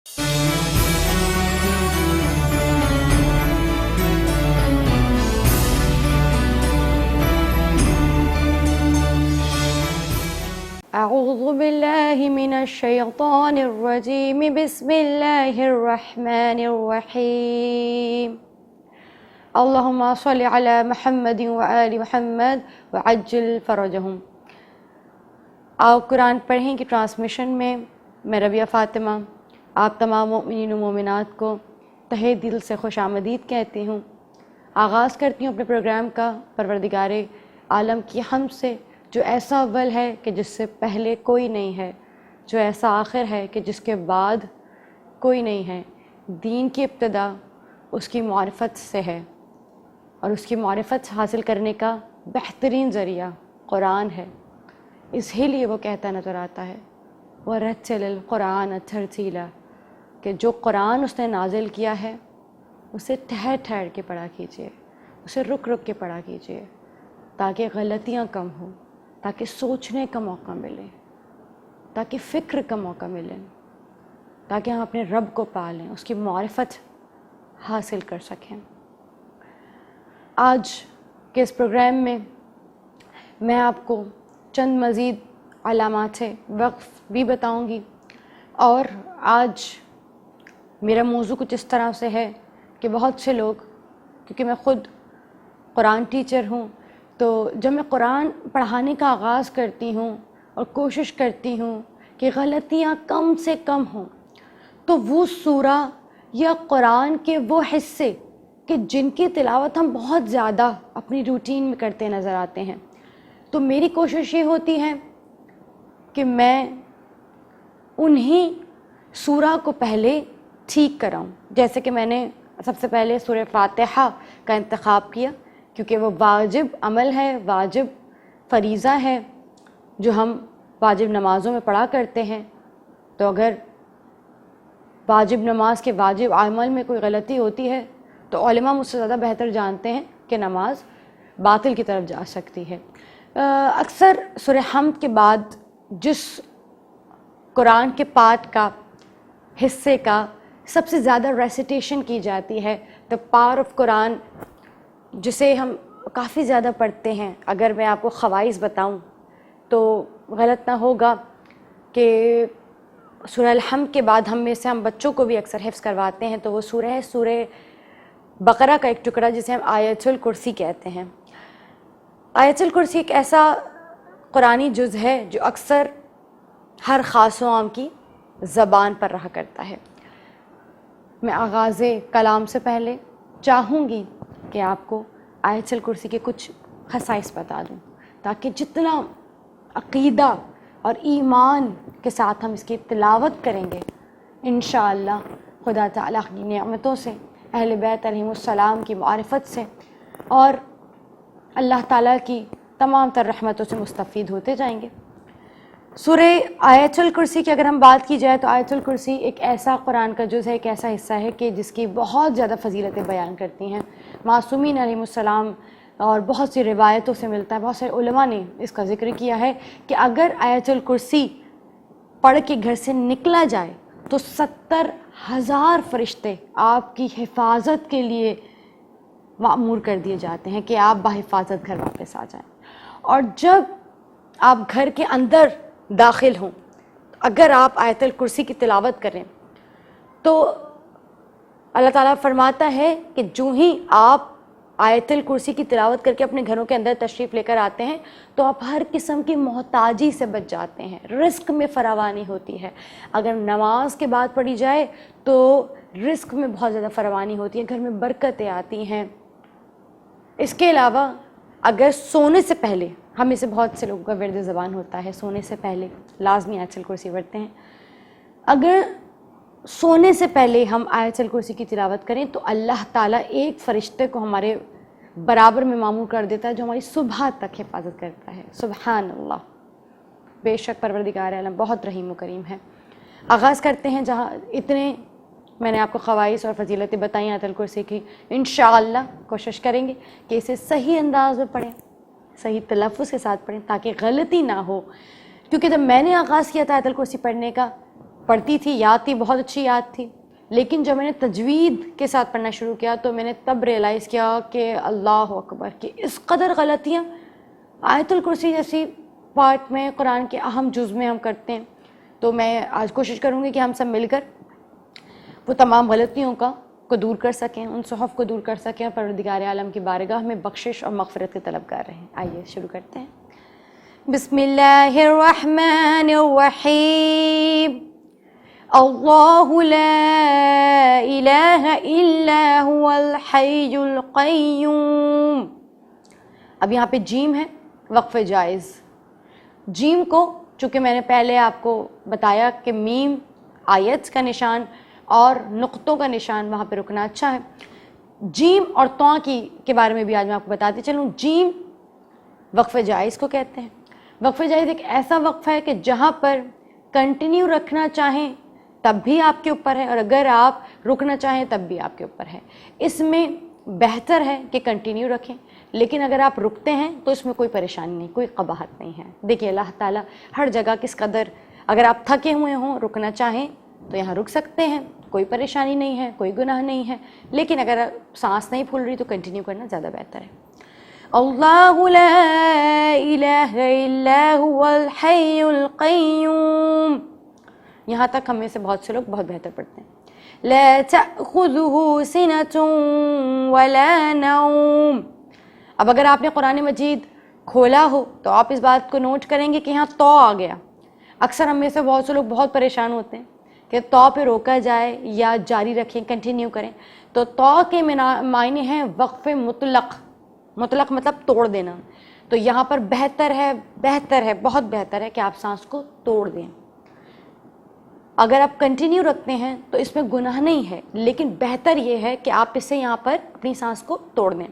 اعوذ باللہ من الشیطان الرجیم بسم اللہ الرحمن الرحیم اللہم صل علی محمد وآل محمد وعجل فرجہم۔ آؤ قرآن پڑھیں کی ٹرانسمیشن میں ربیہ فاطمہ آپ تمام مومنین و مومنات کو تہہ دل سے خوش آمدید کہتی ہوں۔ آغاز کرتی ہوں اپنے پروگرام کا پروردگار عالم کی حمد سے، جو ایسا اول ہے کہ جس سے پہلے کوئی نہیں ہے، جو ایسا آخر ہے کہ جس کے بعد کوئی نہیں ہے۔ دین کی ابتدا اس کی معرفت سے ہے، اور اس کی معرفت حاصل کرنے کا بہترین ذریعہ قرآن ہے۔ اسی لیے وہ کہتا نظر آتا ہے وَرَتِّلِ الْقُرْآنَ تَرْتِیلًا، کہ جو قرآن اس نے نازل کیا ہے اسے ٹھہر ٹھہر کے پڑھا کیجیے، اسے رک رک کے پڑھا کیجیے، تاکہ غلطیاں کم ہوں، تاکہ سوچنے کا موقع ملے، تاکہ فکر کا موقع ملے، تاکہ ہم اپنے رب کو پالیں، اس کی معرفت حاصل کر سکیں۔ آج کے اس پروگرام میں آپ کو چند مزید علامات وقف بھی بتاؤں گی، اور آج میرا موضوع کچھ اس طرح سے ہے کہ بہت سے لوگ، کیونکہ میں خود قرآن ٹیچر ہوں، تو جب میں قرآن پڑھانے کا آغاز کرتی ہوں اور کوشش کرتی ہوں کہ غلطیاں کم سے کم ہوں، تو وہ سورہ یا قرآن کے وہ حصے کہ جن کی تلاوت ہم بہت زیادہ اپنی روٹین میں کرتے نظر آتے ہیں، تو میری کوشش یہ ہوتی ہے کہ میں انہی سورہ کو پہلے ٹھیک کراؤں۔ جیسے کہ میں نے سب سے پہلے سورہ فاتحہ کا انتخاب کیا، کیونکہ وہ واجب عمل ہے، واجب فریضہ ہے جو ہم واجب نمازوں میں پڑھا کرتے ہیں۔ تو اگر واجب نماز کے واجب عمل میں کوئی غلطی ہوتی ہے تو علماء مجھ سے زیادہ بہتر جانتے ہیں کہ نماز باطل کی طرف جا سکتی ہے۔ اکثر سورہ حمد کے بعد جس قرآن کے پارٹ کا حصے کا سب سے زیادہ ریسیٹیشن کی جاتی ہے، دا پار آف قرآن، جسے ہم کافی زیادہ پڑھتے ہیں، اگر میں آپ کو خواص بتاؤں تو غلط نہ ہوگا کہ سورہ الحمد کے بعد ہم بچوں کو بھی اکثر حفظ کرواتے ہیں، تو وہ سورہ ہے سورہ بقرہ کا ایک ٹکڑا جسے ہم آیت الکرسی کہتے ہیں۔ آیت الکرسی ایک ایسا قرآنی جز ہے جو اکثر ہر خاص و عام کی زبان پر رہا کرتا ہے۔ میں آغاز کلام سے پہلے چاہوں گی کہ آپ کو آیت الکرسی کے کچھ خصائص بتا دوں، تاکہ جتنا عقیدہ اور ایمان کے ساتھ ہم اس کی تلاوت کریں گے، انشاءاللہ خدا تعالیٰ کی نعمتوں سے، اہل بیت علیہم السلام کی معرفت سے، اور اللہ تعالیٰ کی تمام تر رحمتوں سے مستفید ہوتے جائیں گے۔ سورہ آیت الکرسی کی اگر ہم بات کی جائے تو آیت الکرسی ایک ایسا قرآن کا جز ہے، ایک ایسا حصہ ہے کہ جس کی بہت زیادہ فضیلتیں بیان کرتی ہیں۔ معصومین علیہم السلام اور بہت سی روایتوں سے ملتا ہے، بہت سے علماء نے اس کا ذکر کیا ہے کہ اگر آیت الکرسی پڑھ کے گھر سے نکلا جائے تو 70,000 فرشتے آپ کی حفاظت کے لیے مأمور کر دیے جاتے ہیں کہ آپ بحفاظت گھر واپس آ جائیں۔ اور جب آپ گھر کے اندر داخل ہوں، اگر آپ آیت الکرسی کی تلاوت کریں تو اللہ تعالیٰ فرماتا ہے کہ جو ہی آپ آیت الکرسی کی تلاوت کر کے اپنے گھروں کے اندر تشریف لے کر آتے ہیں تو آپ ہر قسم کی محتاجی سے بچ جاتے ہیں، رزق میں فراوانی ہوتی ہے۔ اگر نماز کے بعد پڑھی جائے تو رزق میں بہت زیادہ فراوانی ہوتی ہے، گھر میں برکتیں آتی ہیں۔ اس کے علاوہ اگر سونے سے پہلے، ہم اسے بہت سے لوگوں کا ورد زبان ہوتا ہے، سونے سے پہلے لازمی آیت الکرسی پڑھتے ہیں، اگر سونے سے پہلے ہم آیت الکرسی کی تلاوت کریں تو اللہ تعالیٰ ایک فرشتے کو ہمارے برابر میں مامور کر دیتا ہے جو ہماری صبح تک حفاظت کرتا ہے۔ سبحان اللہ، بے شک پروردگار عالم بہت رحیم و کریم ہے۔ آغاز کرتے ہیں، جہاں اتنے میں نے آپ کو خواص اور فضیلتیں بتائیں آیت الکرسی کی، انشاءاللہ کوشش کریں گے کہ اسے صحیح انداز میں پڑھیں، صحیح تلفظ کے ساتھ پڑھیں تاکہ غلطی نہ ہو، کیونکہ جب میں نے آغاز کیا تھا آیت الکرسی پڑھنے کا پڑھتی تھی، یاد تھی، بہت اچھی یاد تھی، لیکن جب میں نے تجوید کے ساتھ پڑھنا شروع کیا تو میں نے تب ریئلائز کیا کہ اللہ اکبر، کہ اس قدر غلطیاں آیت الکرسی جیسی پارٹ میں، قرآن کے اہم جز میں ہم کرتے ہیں. تو میں آج کوشش کروں گی کہ ہم سب مل کر وہ تمام غلطیوں کو دور کر سکیں، ان صحف کو دور کر سکیں، اور پروردگار عالم کی بارگاہ میں بخشش اور مغفرت کے طلب کر رہے ہیں. آئیے شروع کرتے ہیں. بسم اللہ الرحمن الرحیم. اللہ لا الہ الا هو الحی القیوم. اب یہاں پہ جیم ہے، وقف جائز. جیم کو چونکہ میں نے پہلے آپ کو بتایا کہ میم آیت کا نشان اور نقطوں کا نشان، وہاں پہ رکنا اچھا ہے. جیم اور طا کے بارے میں بھی آج میں آپ کو بتاتی چلوں. جیم وقف جائز کو کہتے ہیں. وقف جائز ایک ایسا وقف ہے کہ جہاں پر کنٹینیو رکھنا چاہیں تب بھی آپ کے اوپر ہے، اور اگر آپ رکنا چاہیں تب بھی آپ کے اوپر ہے. اس میں بہتر ہے کہ کنٹینیو رکھیں، لیکن اگر آپ رکتے ہیں تو اس میں کوئی پریشانی نہیں، کوئی قباحت نہیں ہے. دیکھیے اللہ تعالیٰ ہر جگہ کس قدر، اگر آپ تھکے ہوئے ہوں، رکنا چاہیں تو یہاں رک سکتے ہیں، کوئی پریشانی نہیں ہے، کوئی گناہ نہیں ہے. لیکن اگر سانس نہیں پھول رہی تو کنٹینیو کرنا زیادہ بہتر ہے. اللہ لا الہ الا هو الحی القیوم. یہاں تک ہم میں سے بہت سے لوگ بہت بہتر پڑھتے ہیں. لا تأخذه سنة ولا نوم. اب اگر آپ نے قرآن مجید کھولا ہو تو آپ اس بات کو نوٹ کریں گے کہ یہاں تو آ گیا. اکثر ہم میں سے بہت سے لوگ بہت پریشان ہوتے ہیں کہ تو پہ روکا جائے یا جاری رکھیں، کنٹینیو کریں. تو کے معنی ہیں وقف مطلق. مطلق مطلب توڑ دینا. تو یہاں پر بہتر ہے، بہت بہتر ہے کہ آپ سانس کو توڑ دیں. اگر آپ کنٹینیو رکھتے ہیں تو اس میں گناہ نہیں ہے، لیکن بہتر یہ ہے کہ آپ اسے یہاں پر اپنی سانس کو توڑ دیں.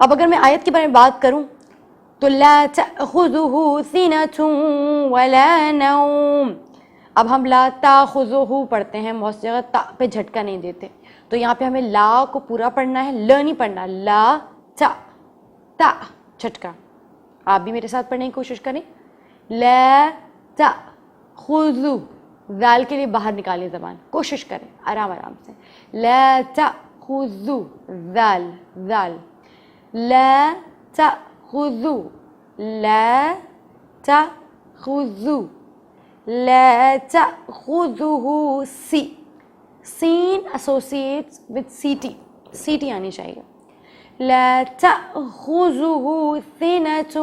اب اگر میں آیت کے بارے میں بات کروں تو لا تأخذه سنة ولا نوم. اب ہم لا تأخذه پڑھتے ہیں، بہت سی جگہ تا پہ جھٹکا نہیں دیتے، تو یہاں پہ ہمیں لا کو پورا پڑھنا ہے، ل نہیں پڑھنا. لا تا جھٹکا. آپ بھی میرے ساتھ پڑھنے کی کوشش کریں. لا تأخذو، ذال کے لیے باہر نکالیں زبان، کوشش کریں آرام آرام سے. لا تأخذو، ذال ذال. لا تأخذو، لا تأخذو، لا تأخذه سی. سین associates with ct آنی چاہیے. لا تأخذه سنة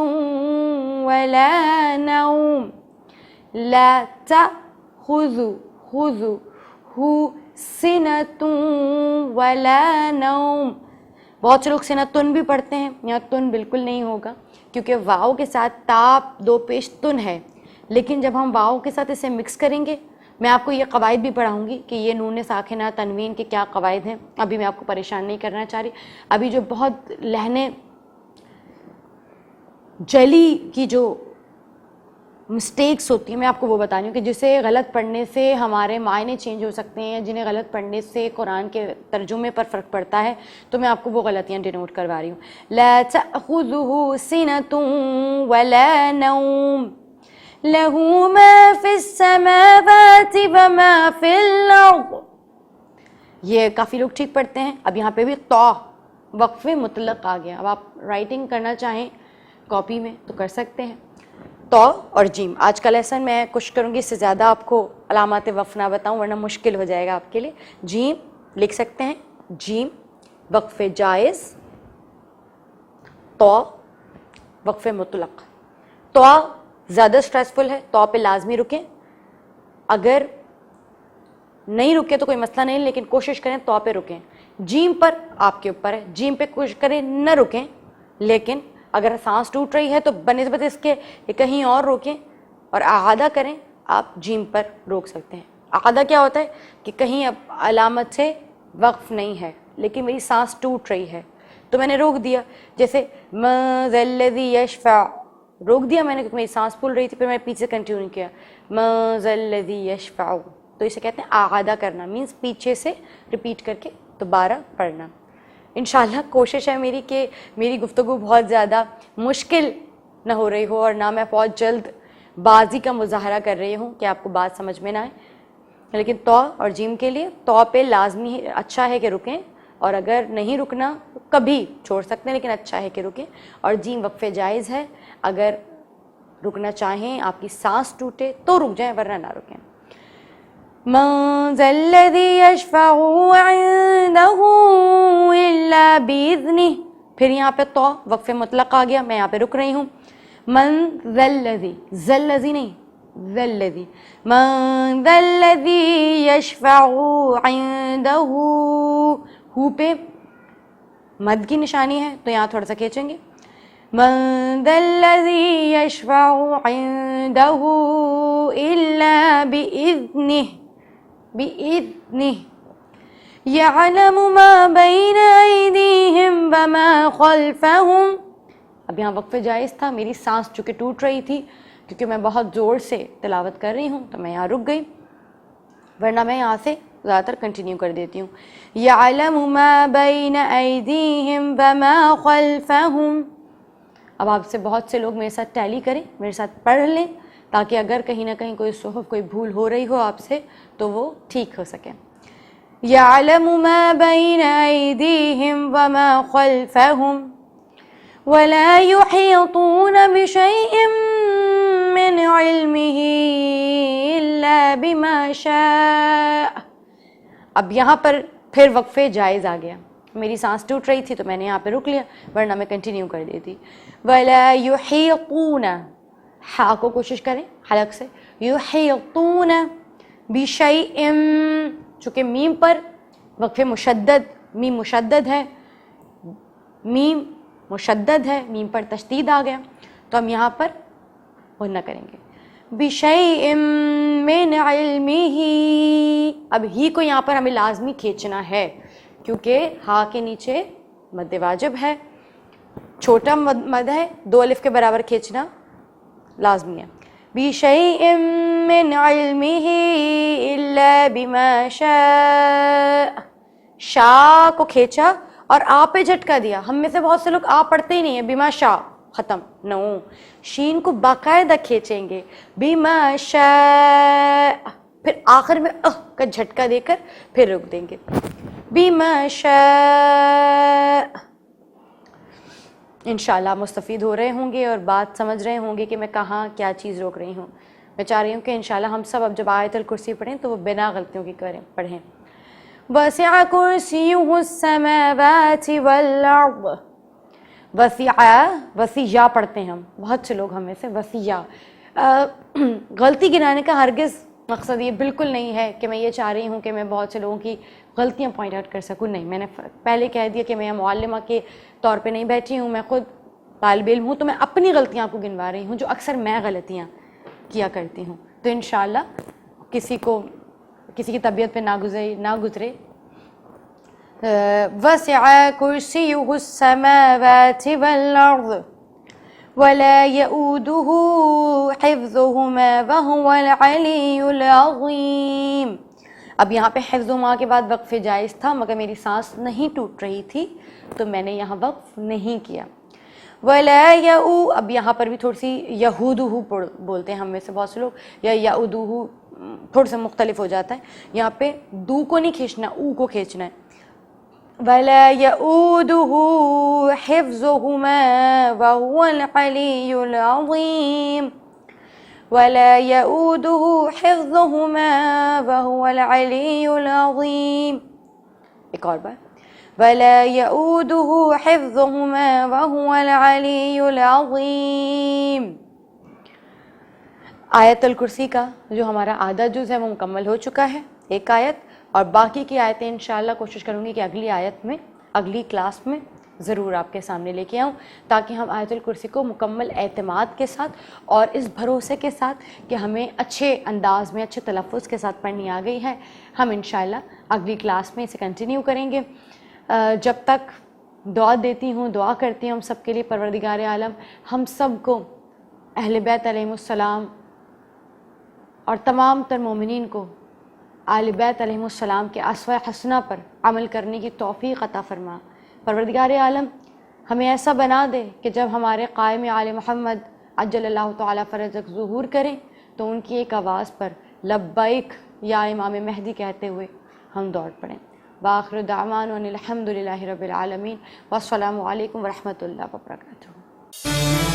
ولا نوم. لا تأخذه سنة ولا نوم. بہت سے لوگ سنتن بھی پڑھتے ہیں، یہاں تن بالکل نہیں ہوگا کیونکہ واؤ کے ساتھ تا دو پیش تن ہے. لیکن جب ہم واؤ کے ساتھ اسے مکس کریں گے، میں آپ کو یہ قواعد بھی پڑھاؤں گی کہ یہ نون ساکنہ تنوین کے کیا قواعد ہیں. ابھی میں آپ کو پریشان نہیں کرنا چاہ رہی. ابھی جو بہت لہنے جلی کی جو مسٹیکس ہوتی ہیں میں آپ کو وہ بتا رہی ہوں کہ جسے غلط پڑھنے سے ہمارے معنی چینج ہو سکتے ہیں، جنہیں غلط پڑھنے سے قرآن کے ترجمے پر فرق پڑتا ہے. تو میں آپ کو وہ غلطیاں ڈینوٹ کروا رہی ہوں. لا تأخذه سنة ولا نوم له ما في السماوات وما في الأرض. یہ کافی لوگ ٹھیک پڑھتے ہیں. اب یہاں پہ بھی تو وقف مطلق آ گیا. اب آپ رائٹنگ کرنا چاہیں کاپی میں تو کر سکتے ہیں. تو اور جیم. آج کا لیسن میں کوشش کروں گی اس سے زیادہ آپ کو علامات وقف نہ بتاؤں ورنہ مشکل ہو جائے گا آپ کے لیے. جیم لکھ سکتے ہیں. جیم وقف جائز، تو وقف مطلق. تو زیادہ سٹریسفل ہے، تو پہ لازمی رکیں. اگر نہیں رکے تو کوئی مسئلہ نہیں، لیکن کوشش کریں تو پہ رکیں. جیم پر آپ کے اوپر ہے. جیم پہ کوشش کریں نہ رکیں، لیکن اگر سانس ٹوٹ رہی ہے تو بنسبت اس کے کہیں اور روکیں اور اعادہ کریں. آپ جیم پر روک سکتے ہیں. اعادہ کیا ہوتا ہے کہ کہیں اب علامت سے وقف نہیں ہے لیکن میری سانس ٹوٹ رہی ہے تو میں نے روک دیا. جیسے ما ذا الذی یشفع، روک دیا میں نے کیونکہ میری سانس پھول رہی تھی، پھر میں پیچھے کنٹینیو کیا ما ذا الذی یشفع. تو اسے کہتے ہیں اعادہ کرنا، مینس پیچھے سے ریپیٹ کر کے دوبارہ پڑھنا. انشاءاللہ کوشش ہے میری کہ میری گفتگو بہت زیادہ مشکل نہ ہو رہی ہو اور نہ میں بہت جلد بازی کا مظاہرہ کر رہی ہوں کہ آپ کو بات سمجھ میں نہ آئے. لیکن تو اور جیم کے لیے تو پہ لازمی اچھا ہے کہ رکیں، اور اگر نہیں رکنا کبھی چھوڑ سکتے ہیں، لیکن اچھا ہے کہ رکیں. اور جیم وقفے جائز ہے، اگر رکنا چاہیں آپ کی سانس ٹوٹے تو رک جائیں ورنہ نہ رکیں. من ذا الذی یشفع عنده الا باذنہ، پھر یہاں پہ تو وقف مطلق آ گیا، میں یہاں پہ رک رہی ہوں. من ذا الذی، ذا الذی نہیں، ذا الذی، من ذا الذی یشفع عنده، ہو پہ مد کی نشانی ہے تو یہاں تھوڑا سا کھینچیں گے. من ذا الذی یشفع عنده الا باذنہ، باذنہ. یعلم ما بین ایدیہم وما خلفہم. اب یہاں وقفہ جائز تھا، میری سانس چونکہ ٹوٹ رہی تھی کیونکہ میں بہت زور سے تلاوت کر رہی ہوں تو میں یہاں رک گئی، ورنہ میں یہاں سے زیادہ تر کنٹینیو کر دیتی ہوں. یعلم ما بین ایدیہم وما خلفہم. اب آپ سے بہت سے لوگ میرے ساتھ ٹیلی کریں، میرے ساتھ پڑھ لیں، تاکہ اگر کہیں نہ کہیں کوئی صحف کوئی بھول ہو رہی ہو آپ سے تو وہ ٹھیک ہو سکے. یعلم ما بین ایدیہم وما خلفہم ولا یحیطون بشیء من علمہ الا بما شاء. اب یہاں پر پھر وقفے جائز آ گیا، میری سانس ٹوٹ رہی تھی تو میں نے یہاں پہ رک لیا ورنہ میں کنٹینیو کر دیتی. ولا یحیطون، ہا کو کوشش کریں حلق سے، یحیطون بشیء، چونکہ میم پر وقف مشدد، میم مشدد ہے، میم مشدد ہے، میم پر تشدید آ گیا تو ہم یہاں پر غنہ کریں گے. بشیء من علمہ، اب ہی کو یہاں پر ہمیں لازمی کھینچنا ہے کیونکہ ہا کے نیچے مد واجب ہے، چھوٹا مد ہے، 2 الف کے برابر کھینچنا لازمی ہے. بشیء من علمہ الا بما شاء، شاء کو کھینچا اور آ پہ جھٹکا دیا. ہم میں سے بہت سے لوگ آ پڑھتے ہی نہیں ہیں، بما شاء ختم، نو، شین کو باقاعدہ کھینچیں گے، بما شاء، پھر آخر میں کا جھٹکا دے کر پھر رک دیں گے. بما شاء. انشاءاللہ مستفید ہو رہے ہوں گے اور بات سمجھ رہے ہوں گے کہ میں کہاں کیا چیز روک رہی ہوں. میں چاہ رہی ہوں کہ انشاءاللہ ہم سب اب جب آیت الکرسی پڑھیں تو وہ بنا غلطیوں کی پڑھیں. وسع کرسیہ السماوات والارض. وسیع پڑھتے ہیں ہم، بہت سے لوگ ہمیں سے وسیع. غلطی گرانے کا ہرگز مقصد یہ بالکل نہیں ہے کہ میں یہ چاہ رہی ہوں کہ میں بہت سے لوگوں کی غلطیاں پوائنٹ آؤٹ کر سکوں. نہیں، میں نے پہلے کہہ دیا کہ میں معلمہ کے طور پہ نہیں بیٹھی ہوں، میں خود طالب علم ہوں، تو میں اپنی غلطیاں آپ کو گنوا رہی ہوں جو اکثر میں غلطیاں کیا کرتی ہوں. تو انشاءاللہ کسی کی طبیعت پہ نہ گزرے. وسع کرسیہ السماوات والارض ولا يؤوده حفظهما وهو العلی العظیم. اب یہاں پہ حفظہما کے بعد وقف جائز تھا مگر میری سانس نہیں ٹوٹ رہی تھی تو میں نے یہاں وقف نہیں کیا. ولا یؤ، اب یہاں پر بھی تھوڑی سی یہودہ بولتے ہیں ہم میں سے بہت سے لوگ، یا یعودہ تھوڑا سا مختلف ہو جاتا ہے. یہاں پہ دو کو نہیں کھینچنا، او کو کھینچنا ہے. ولا یؤودہ حفظہما وہو العلی العظیم. ولا یؤودہ حفظہما وہو العلی العظیم. ایک اور بار، ولا یؤودہ حفظہما وہو العلی العظیم. آیت الکرسی کا جو ہمارا آدھا جز ہے وہ مکمل ہو چکا ہے، ایک آیت، اور باقی کی آیتیں انشاءاللہ کوشش کروں گی کہ اگلی آیت میں، اگلی کلاس میں ضرور آپ کے سامنے لے کے آؤں، تاکہ ہم آیت الکرسی کو مکمل اعتماد کے ساتھ اور اس بھروسے کے ساتھ کہ ہمیں اچھے انداز میں اچھے تلفظ کے ساتھ پڑھنی آ گئی ہے، ہم انشاءاللہ اگلی کلاس میں اسے کنٹینیو کریں گے. جب تک دعا دیتی ہوں، دعا کرتی ہوں ہم سب کے لیے، پروردگار عالم ہم سب کو اہل بیت علیہم السلام اور تمام تر مومنین کو آل بیت علیہم السلام کے اسوہ حسنہ پر عمل کرنے کی توفیق عطا فرما. پروردگار عالم ہمیں ایسا بنا دے کہ جب ہمارے قائم آل محمد عجل اللہ تعالیٰ فرجک ظہور کریں تو ان کی ایک آواز پر لبیک یا امام مہدی کہتے ہوئے ہم دوڑ پڑیں۔ وآخر دعوانا ان الحمد للہ رب العالمین، والسلام علیکم ورحمۃ اللہ وبرکاتہ۔